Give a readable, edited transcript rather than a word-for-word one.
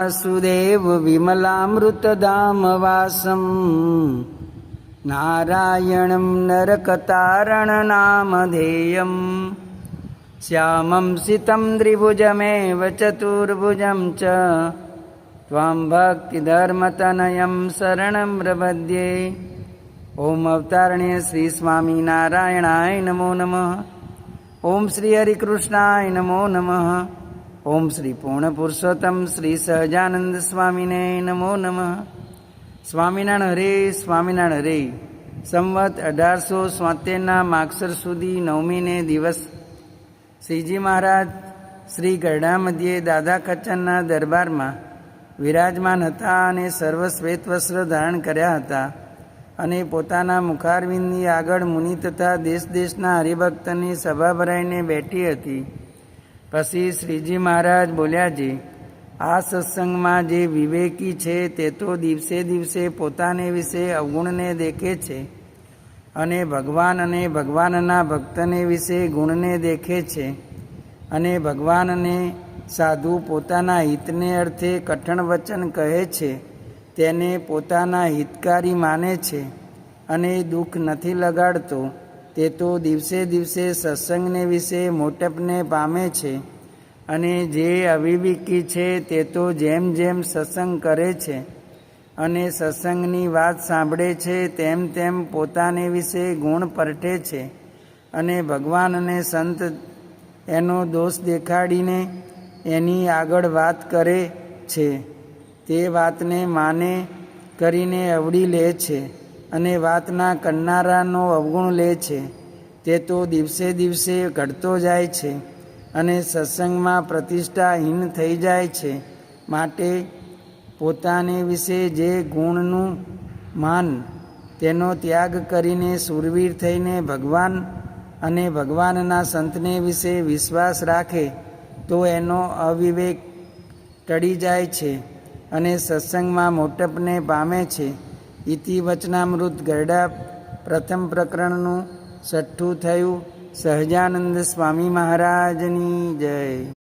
वासुदेव विमलामृतधामवासं नारायणं नरकतारणनामधेयं श्यामं सितं द्विभुजमेव चतुर्भुजं च त्वां भक्तिधर्मतनयं शरणं प्रपद्ये। ओम अवतारण्य श्री स्वामीनारायणाय नमो नमः। ओम श्री हरिकृष्णाय नमो नमः। ओम श्री पूर्ण पुरुषोत्तम श्री सहजानंद स्वामीने नमो नमः। સ્વામિનારાયણ હરે સંવત 1873 માગસર સુધી 9મીને દિવસ શ્રીજી મહારાજ શ્રી ગરડા મધ્યે દાદા ખચ્ચરના દરબારમાં વિરાજમાન હતા અને સર્વ શ્વેત વસ્ત્ર ધારણ કર્યા હતા અને પોતાના મુખારવિંદની આગળ મુનિ તથા દેશ દેશના હરિભક્તની સભા ભરાઈને બેઠી હતી। પછી શ્રીજી મહારાજ બોલ્યા છે, આ સત્સંગમાં જે વિવેકી છે તે તો દિવસે દિવસે પોતાને વિશે અવગુણને દેખે છે અને ભગવાન અને ભગવાનના ભક્તને વિશે ગુણને દેખે છે અને ભગવાન અને સાધુ પોતાના હિતને અર્થે કઠણ વચન કહે છે તેને પોતાના હિતકારી માને છે અને દુઃખ નથી લગાડતો તે તો દિવસે દિવસે સત્સંગને વિશે મોટપને પામે છે અને જે અવિવેકી છે તે તો જેમ જેમ સત્સંગ કરે છે અને સત્સંગની વાત સાંભળે છે તેમ તેમ પોતાને વિશે ગુણ પરટે છે અને ભગવાન અને સંત એનો દોષ દેખાડીને એની આગળ વાત કરે છે। તે વાતને માને કરીને અવળી લે છે અને વાતના કરનારાનો અવગુણ લે છે તે તો દિવસે દિવસે ઘટતો જાય છે અને સત્સંગમાં પ્રતિષ્ઠાહીન થઈ જાય છે। માટે પોતાને વિશે જે ગુણનું માન તેનો ત્યાગ કરીને શૂરવીર થઈને ભગવાન અને ભગવાનના સંતને વિશે વિશ્વાસ રાખે તો એનો અવિવેક ટળી જાય છે અને સત્સંગમાં મોટપને પામે છે। ઇતિ વચનામૃત ગરડા પ્રથમ પ્રકરણનું 6ઠું થયું। સહજાનંદ સ્વામી મહારાજની જય।